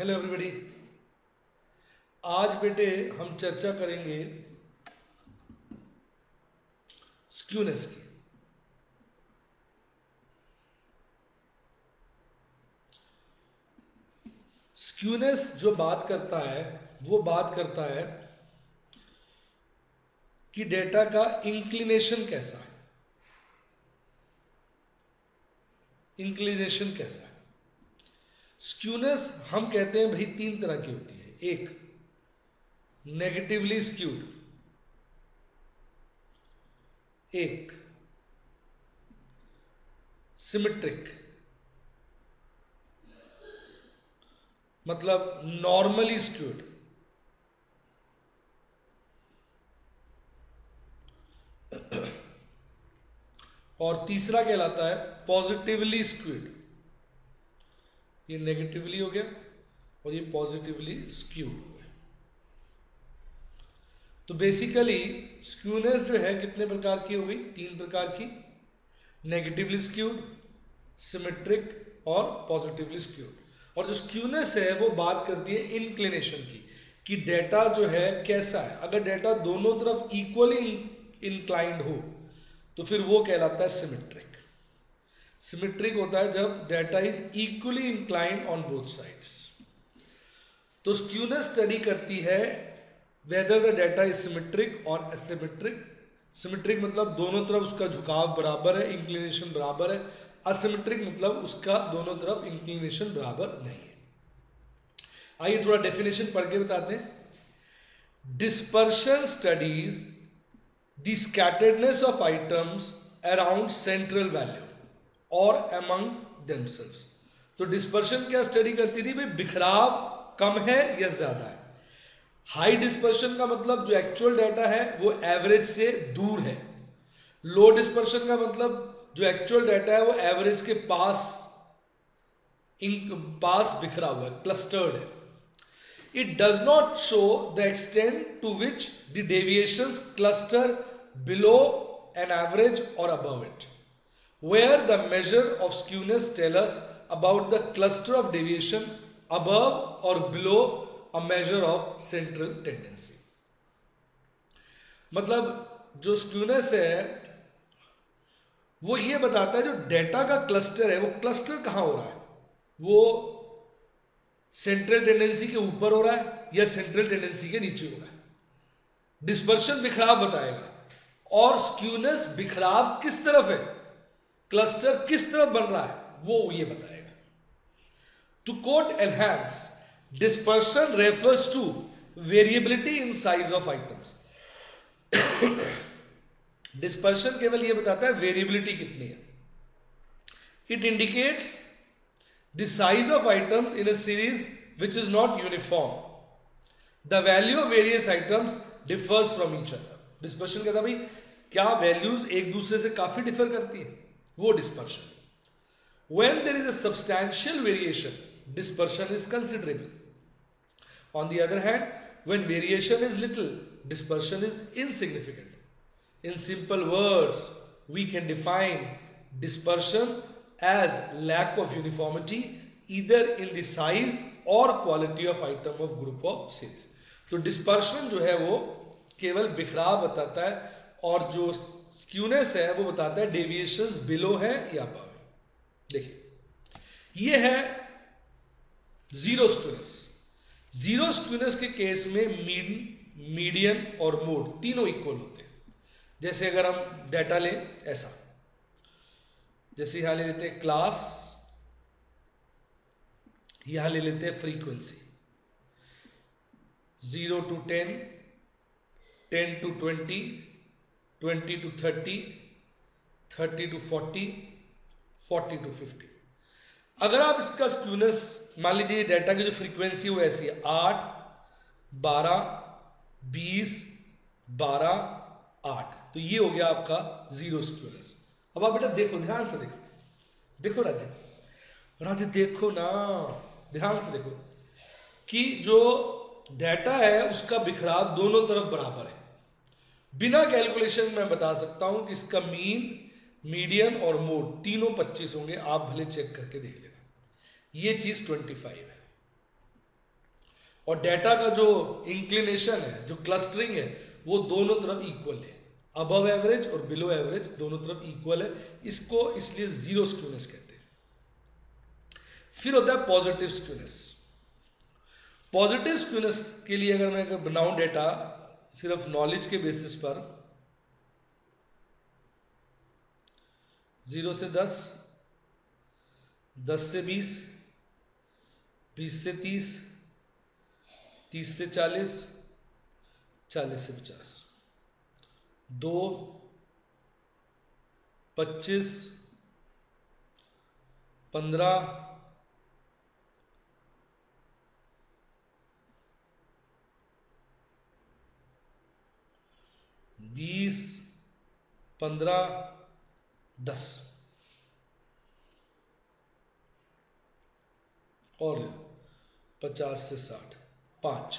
Hello everybody. आज बेटे हम चर्चा करेंगे स्क्यूनेस की। स्क्यूनेस जो बात करता है वो बात करता है कि डेटा का इंक्लिनेशन कैसा है। इंक्लिनेशन कैसा है। स्क्यूनेस हम कहते हैं भाई तीन तरह की होती है। एक नेगेटिवली स्क्यूड, एक सिमेट्रिक मतलब नॉर्मली स्क्यूड, और तीसरा कहलाता है पॉजिटिवली स्क्यूड। ये नेगेटिवली हो गया और ये पॉजिटिवली स्क्यूड हो गया। तो बेसिकली स्क्यूनेस जो है कितने प्रकार की हो गई? तीन प्रकार की, नेगेटिवली स्क्यूड, सिमेट्रिक और पॉजिटिवली स्क्यूड। और जो स्क्यूनेस है वो बात करती है इंक्लिनेशन की, कि डेटा जो है कैसा है। अगर डेटा दोनों तरफ इक्वली इंक्लाइंड हो तो फिर वो कहलाता है सिमेट्रिक। सिमेट्रिक होता है जब data is equally inclined on both sides. तो स्क्यूनेस स्टडी करती है whether the data is symmetric और एसिमेट्रिक। सिमेट्रिक मतलब दोनों तरफ उसका झुकाव बराबर है, इंक्लिनेशन बराबर है। असिमेट्रिक मतलब उसका दोनों तरफ इंक्लिनेशन बराबर नहीं है। आइए थोड़ा डेफिनेशन पढ़ के बताते हैं। Dispersion studies the scatteredness of items around central value और अमंग देमसेल्व्स। तो डिस्पर्शन क्या स्टडी करती थी? भाई बिखराव कम है या ज्यादा है। हाई डिस्पर्शन का मतलब जो एक्चुअल डाटा है वो एवरेज से दूर है। लो डिस्पर्शन का मतलब जो एक्चुअल डाटा है वो एवरेज के पास बिखरा हुआ है, क्लस्टर्ड है। It does not show the extent to which the deviations cluster below an average or above it, where the measure of skewness tell us about the cluster of deviation above or below a measure of central tendency। मतलब जो skewness है वो ये बताता है जो data का cluster है वो क्लस्टर कहां हो रहा है, वो सेंट्रल टेंडेंसी के ऊपर हो रहा है या सेंट्रल टेंडेंसी के नीचे हो रहा है। डिस्पर्शन बिखराव बताएगा और स्क्यूनेस बिखराव किस तरफ है, क्लस्टर किस तरफ बन रहा है वो ये बताएगा। To quote enhance, dispersion refers to variability in size of items. Dispersion केवल ये बताता है वेरिएबिलिटी कितनी है। It indicates the size of items in a series which is not uniform. The value of various items differs from each other. Dispersion कहता है भाई क्या वैल्यूज एक दूसरे से काफी डिफर करती है, वो dispersion. When there is a substantial variation, dispersion is considerable. On the other hand, when variation is little, dispersion is insignificant. In simple words, we can define dispersion as lack of uniformity either in the size or quality of item of group of series। तो dispersion जो है वो केवल बिखराव बताता है और जो स्क्यूनेस है वो बताता है डेविएशंस बिलो है या अबव है। देखिए ये है जीरो स्क्यूनेस। जीरो स्क्यूनेस के केस में मीन, मीडियन और मोड तीनों इक्वल होते हैं। जैसे अगर हम डाटा लें ऐसा, जैसे यहां ले लेते हैं क्लास, यहां ले लेते हैं frequency, 0 to 10, 10 to 20, 20 to 30, 30 to 40, 40 to 50। अगर आप इसका स्क्यूनेस मान लीजिए डाटा की जो फ्रीक्वेंसी वो ऐसी है 8, 12, 20, 12, 8, तो ये हो गया आपका जीरो स्क्यूनेस। अब आप बेटा देखो, ध्यान से देखो, देखो राजे देखो ना, ध्यान से देखो कि जो डाटा है उसका बिखराव दोनों तरफ बराबर है। बिना कैलकुलेशन मैं बता सकता हूं कि इसका मीन, मीडियन और मोड तीनों 25 होंगे। आप भले चेक करके देख लेना, ये चीज 25 है। और डेटा का जो इंक्लिनेशन है, जो क्लस्टरिंग है, वो दोनों तरफ इक्वल है। अबव एवरेज और बिलो एवरेज दोनों तरफ इक्वल है। इसको इसलिए जीरो स्क्यूनेस कहते हैं। फिर होता है पॉजिटिव स्क्यूनेस। पॉजिटिव स्क्यूनेस के लिए अगर मैं बनाऊं डेटा सिर्फ नॉलेज के बेसिस पर, 0 से 10, 10 से 20, 20 से 30, 30 से 40, 40 से 50, 2, 25, 15, 20, 15, 10 और 50 से 60, 5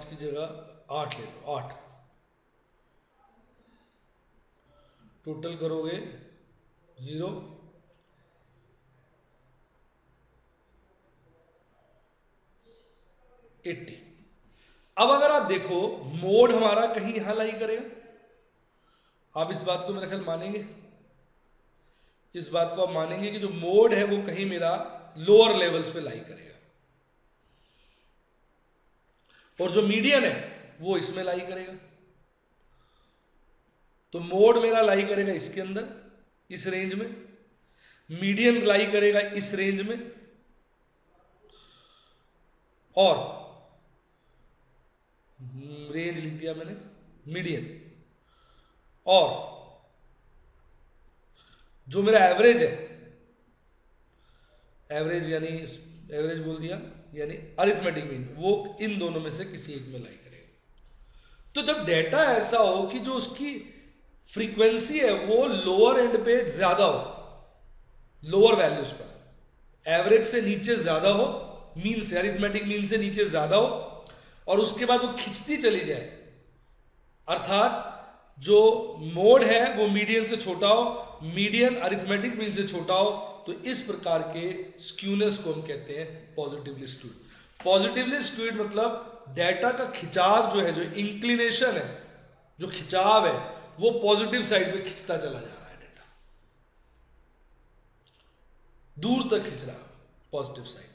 की जगह 8 ले लो, 8 टोटल करोगे 0, 80। अब अगर आप देखो मोड हमारा कहीं यहां लाई करेगा। आप इस बात को मेरा ख्याल मानेंगे, इस बात को आप मानेंगे कि जो मोड है वो कहीं मेरा लोअर लेवल्स पे लाई करेगा, और जो मीडियन है वो इसमें लाई करेगा। तो मोड मेरा लाई करेगा इसके अंदर, इस रेंज में, मीडियन लाई करेगा इस रेंज में, और रेंज लिख दिया मैंने मीडियन, और जो मेरा एवरेज है, एवरेज यानी एवरेज बोल दिया यानी अरिथमेटिक मीन, वो इन दोनों में से किसी एक में लाई करेगा। तो जब डेटा ऐसा हो कि जो उसकी फ्रीक्वेंसी है वो लोअर एंड पे ज्यादा हो, लोअर वैल्यूज पर, एवरेज से नीचे ज्यादा हो, मीन से, अरिथमेटिक मीन से नीचे ज्यादा हो, और उसके बाद वो खिंचती चली जाए, अर्थात जो मोड है वो मीडियन से छोटा हो, मीडियन अरिथमेटिक मीन से छोटा हो, तो इस प्रकार के स्क्यूनेस को हम कहते हैं पॉजिटिवली स्क्यूड। पॉजिटिवली स्क्यूड मतलब डेटा का खिंचाव जो है, जो इंक्लिनेशन है, जो खिंचाव है, वो पॉजिटिव साइड पे खिंचता चला जा रहा है, डेटा दूर तक खिंच रहा है पॉजिटिव साइड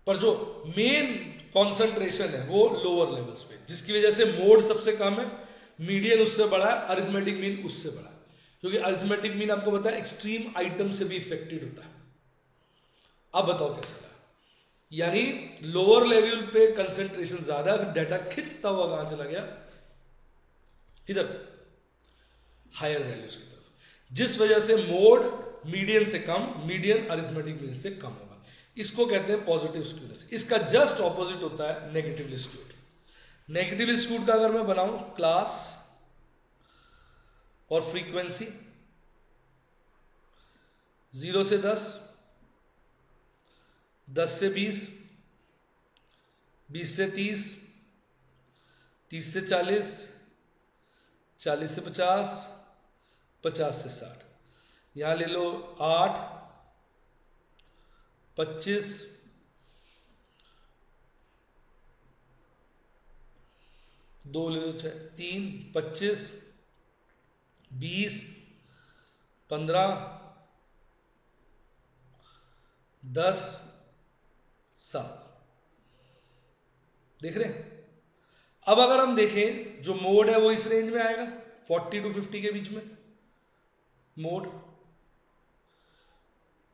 पर जो मेन कॉन्सेंट्रेशन है वो लोअर लेवल्स पे, जिसकी वजह से मोड सबसे कम है, मीडियन उससे बड़ा है, अरिथमेटिक मीन उससे बड़ा है, क्योंकि अरिथमेटिक मीन आपको पता है एक्सट्रीम आइटम से भी इफेक्टेड होता है। अब बताओ कैसे लगा, यानी लोअर लेवल पे कंसेंट्रेशन ज्यादा है, फिर डाटा खिंचता हुआ कहां चला गया, किधर, हायर वैल्यूज की तरफ, जिस वजह से मोड मीडियन से कम, मीडियन अरिथमेटिक मीन से कम होगा। इसको कहते हैं पॉजिटिव स्क्यूनेस। इसका जस्ट ऑपोजिट होता है नेगेटिवली स्क्यूड। नेगेटिवली स्क्यूड का अगर मैं बनाऊं क्लास और फ्रीक्वेंसी, 0 से 10, 10 से 20, 20 से 30, 30 से 40, 40 से 50, 50 से 60, यहां ले लो 8, 25, 2 ले लो 3, 25, 20, 15, 10, 7। देख रहे हैं? अब अगर हम देखें जो मोड है वो इस रेंज में आएगा, 40 to 50 के बीच में मोड।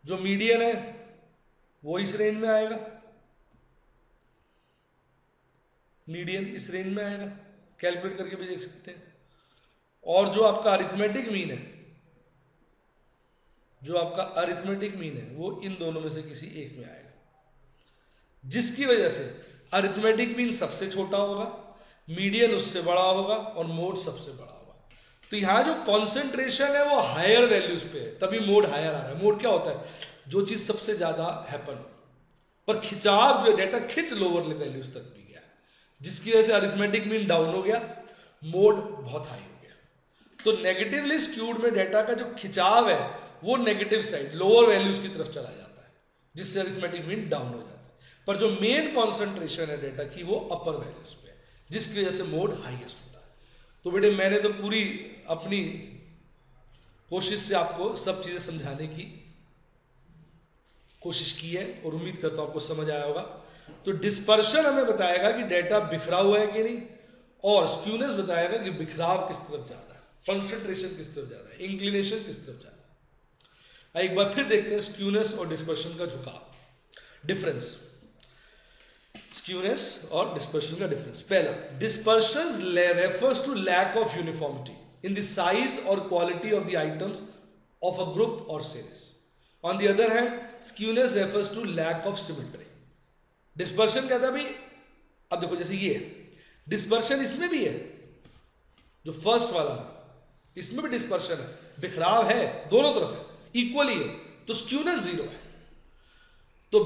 जो मीडियन है वो इस रेंज में आएगा, मीडियन इस रेंज में आएगा, कैलकुलेट करके भी देख सकते हैं। और जो आपका अरिथमेटिक मीन है, जो आपका अरिथमेटिक मीन है वो इन दोनों में से किसी एक में आएगा, जिसकी वजह से अरिथमेटिक मीन सबसे छोटा होगा, मीडियन उससे बड़ा होगा और मोड सबसे बड़ा होगा। तो यहां जो कॉन्सेंट्रेशन है वो हायर वैल्यूज पे है, तभी मोड हायर आ रहा है। मोड क्या होता है, जो चीज सबसे ज्यादा हैपन हो, पर खिंचाव जो डेटा खिंच लोअर वैल्यूज तक भी गया, जिसकी वजह से अरिथमेटिक मीन डाउन हो गया, मोड बहुत हाई हो गया। तो नेगेटिवली स्क्यूड में डेटा का जो खिंचाव है वो नेगेटिव साइड, लोअर वैल्यूज की तरफ चला जाता है, जिससे अरिथमेटिक मीन डाउन हो जाता है। पर जो मेन कॉन्सेंट्रेशन है डेटा की वो अपर वैल्यूज पे है, जिसकी वजह से मोड हाईएस्ट होता है। तो बेटे मैंने तो पूरी अपनी कोशिश से आपको सब चीजें समझाने की कोशिश की है और उम्मीद करता हूं आपको समझ आया होगा। तो डिस्पर्शन हमें बताएगा कि डेटा बिखरा हुआ है कि नहीं, और स्क्यूनेस बताएगा कि बिखराव किस तरफ जाता है, कंसंट्रेशन किस तरफ जाता है, इंक्लिनेशन किस तरफ जाता है। एक बार फिर देखते हैं स्क्यूनेस और डिस्पर्शन का झुकाव, डिफरेंस। स्क्यूनेस और डिस्पर्शन का डिफरेंस। पहला, dispersion refers to lack of uniformity in the size और quality of the items of a group और series. On the other hand, skewness refers to lack of symmetry. Dispersion कहता है भाई, अब देखो जैसे ये डिस्पर्शन इसमें भी है, जो फर्स्ट वाला है इसमें भी डिस्पर्शन है, बिखराव है, दोनों तरफ है, इक्वली है, तो स्क्यूनेस जीरो है। तो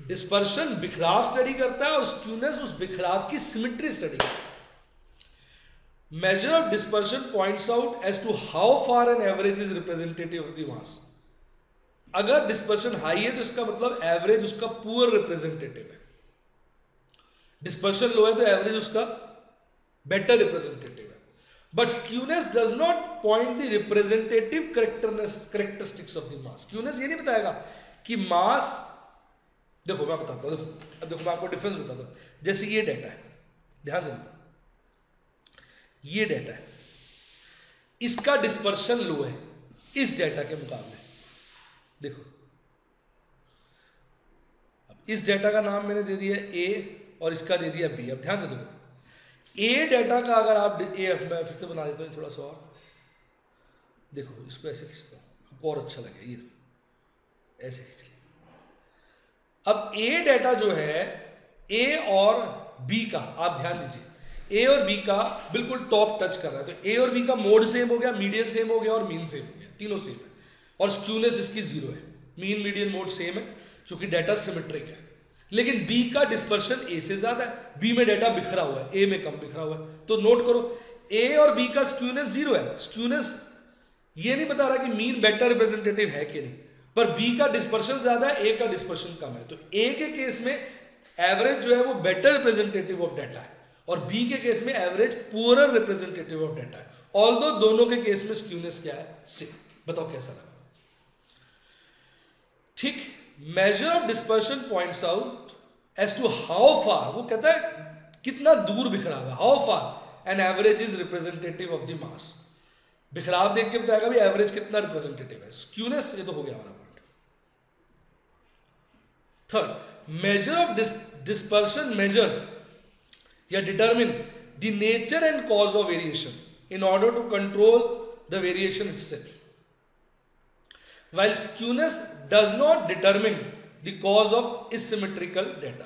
डिस्पर्शन बिखराव स्टडी करता है और स्क्यूनेस उस बिखराव की सिमेट्री स्टडी करता है। Measure of dispersion points out as to how far an average is representative of the mass. अगर डिस्पर्शन हाई है तो इसका मतलब एवरेज उसका पुअर रिप्रेजेंटेटिव है, डिस्पर्शन लो है तो एवरेज उसका बेटर रिप्रेजेंटेटिव है। But skewness does not point the representative characteristics of the mass. Skewness ये नहीं बताएगा कि मास, देखो मैं बताता हूं, अब देखो मैं आपको डिफरेंस बताता हूं। जैसे ये डेटा है, ध्यान से देखो, ये डेटा है, इसका डिस्पर्शन लो है इस डेटा के मुकाबले। देखो अब इस डेटा का नाम मैंने दे दिया ए और इसका दे दिया बी। अब ध्यान से देखो, ए डेटा का अगर आप ए, मैं फिर से बना देता हूँ थोड़ा सा और, देखो इसको ऐसे खींचता हूँ आपको और अच्छा लगेगा, ये देखो ऐसे खींच लिया। अब ए डेटा जो है, ए और बी का आप ध्यान दीजिए, ए और बी का बिल्कुल टॉप टच कर रहा है, तो ए और बी का मोड सेम हो गया, मीडियन सेम हो गया और मीन सेम हो गया, तीनों सेम है, और स्क्यूनेस इसकी जीरो है, मीन मीडियन मोड सेम है क्योंकि डेटा सिमेट्रिक है। लेकिन बी का डिस्पर्शन ए से ज्यादा है, बी में डेटा बिखरा हुआ है, ए में कम बिखरा हुआ है। तो नोट करो, ए और बी का स्क्यूनेस जीरो है। स्क्यूनेस ये नहीं बता रहा कि मीन बेटर रिप्रेजेंटेटिव है कि नहीं, पर बी का डिस्पर्शन ज्यादा है, ए का डिस्पर्शन कम है, तो ए के केस में एवरेज जो है वो बेटर रिप्रेजेंटेटिव ऑफ डेटा है, और बी के केस में average poorer representative of data है। ऑल्दो दोनों के केस में स्क्यूनेस क्या है, सेम। बताओ कैसा लगा? ठीक। Measure of dispersion points out as to how far, वो कहता है कितना दूर बिखरा हुआ, how far an average is representative of the mass. बिखराव देख के बताएगा भी एवरेज कितना रिप्रेजेंटेटिव है। स्क्यूनेस ये तो हो गया हमारा point. Third, measure of dispersion measures या determine the nature and cause of variation in order to control the variation itself, while skewness does not determine the cause of asymmetrical data।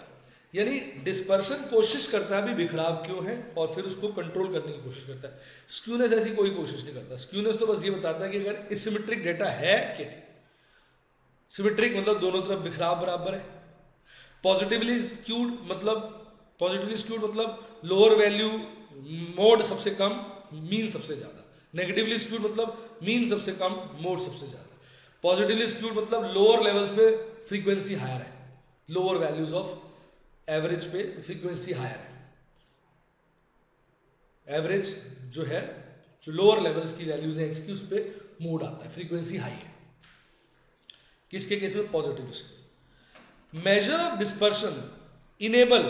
यानी dispersion कोशिश करता है भी बिखराव क्यों है और फिर उसको कंट्रोल करने की कोशिश करता है। स्क्यूनेस ऐसी कोई कोशिश नहीं करता। स्क्यूनेस तो बस ये बताता है कि अगर एसिमेट्रिक डेटा है कि नहीं। सिमेट्रिक मतलब दोनों तरफ बिखराव बराबर है। पॉजिटिवली स्क्यूड मतलब लोअर वैल्यू मोड सबसे कम, मीन सबसे ज्यादा। नेगेटिवली स्क्यूड मतलब मीन सबसे कम, मोड सबसे ज्यादा। पॉजिटिवली स्क्यूड मतलब लोअर लेवल्स पे फ्रीक्वेंसी हायर है, लोअर वैल्यूज ऑफ एवरेज पे फ्रीक्वेंसी हायर है। एवरेज जो है, जो लोअर लेवल्स की वैल्यूज है एक्स की, उस पे मोड आता है, फ्रीक्वेंसी हाई है। किसके केस में? Positive skewed. Major of dispersion enable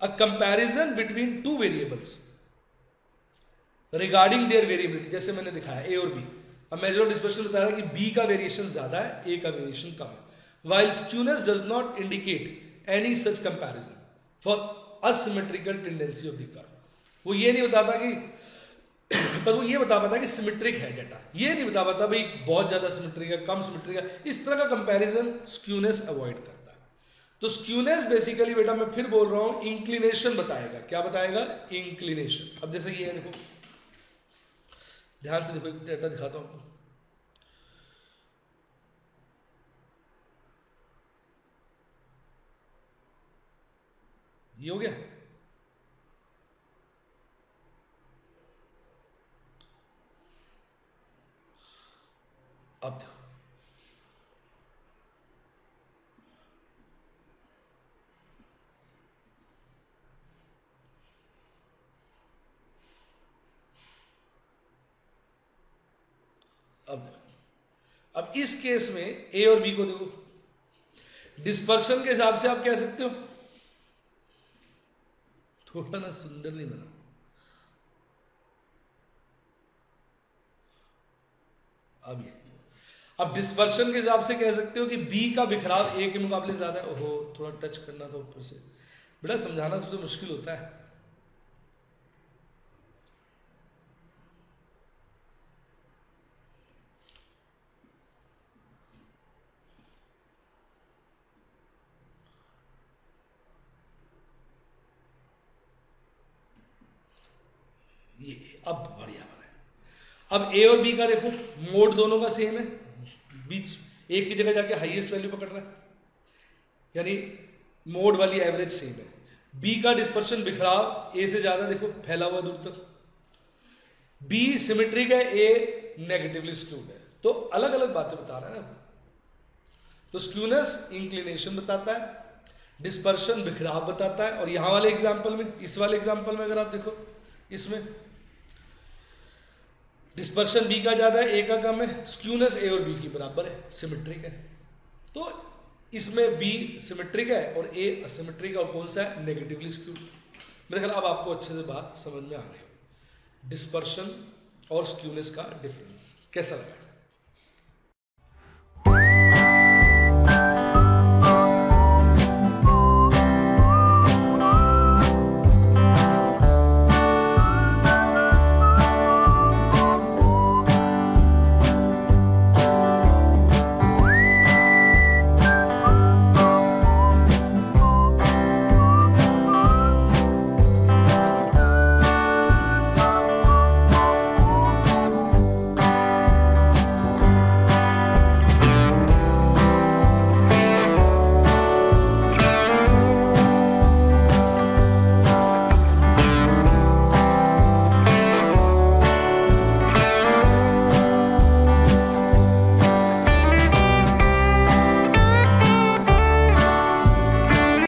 a comparison between two variables regarding their variability. जैसे मैंने दिखाया ए और बी। अब मेजर ऑफ डिस्पर्शन बता रहा है कि बी का वेरिएशन ज्यादा है, ए का वेरिएशन कम है। While skewness does not indicate any such comparison for asymmetrical tendency of the curve. वो ये नहीं बताता कि बस वो ये बता पाता कि सिमेट्रिक है डेटा, ये नहीं बता पाता भाई बहुत ज्यादा सिमेट्रिक है, कम सिमेट्रिक है। इस तरह का कंपैरिजन स्क्यूनेस अवॉइड करता है। तो स्क्यूनेस बेसिकली बेटा मैं फिर बोल रहा हूं इंक्लिनेशन बताएगा। क्या बताएगा? इंक्लिनेशन। अब जैसे ये है, देखो ध्यान से देखो, एक डेटा दिखाता हूं आपको। ये हो गया। अब देखो अब इस केस में ए और बी को देखो, डिस्पर्शन के हिसाब से आप कह सकते हो, थोड़ा ना सुंदर नहीं बना, अब डिस्पर्शन के हिसाब से कह सकते हो कि बी का बिखराव ए के मुकाबले ज्यादा है। ओहो, थोड़ा टच करना था ऊपर से, बेटा समझाना सबसे मुश्किल होता है। ये अब बढ़िया बना है। अब ए और बी का देखो, मोड दोनों का सेम है, बीच एक ही जगह जाके हाईएस्ट वैल्यू पकड़ रहा है, यानी मोड वाली एवरेज सेम है। बी का डिस्पर्शन बिखराव ए से ज्यादा, देखो फैला हुआ दूर तक। बी सिमेट्रिक है, ए नेगेटिवली स्क्यूड है। तो अलग अलग बातें बता रहा है ना। तो स्क्यूनेस इंक्लिनेशन बताता है, डिस्पर्शन बिखराव बताता है। और यहां वाले एग्जांपल में, इस वाले एग्जांपल में अगर आप देखो, इसमें डिस्पर्शन बी का ज्यादा है, ए का कम है, स्क्यूनेस ए और बी की बराबर है, सिमेट्रिक है। तो इसमें बी सिमेट्रिक है और ए असिमेट्रिक है, और कौन सा है, नेगेटिवली स्क्यूड। मेरे ख्याल अब आपको अच्छे से बात समझ में आ गई। डिस्पर्शन और स्क्यूनेस का डिफरेंस कैसा लगा?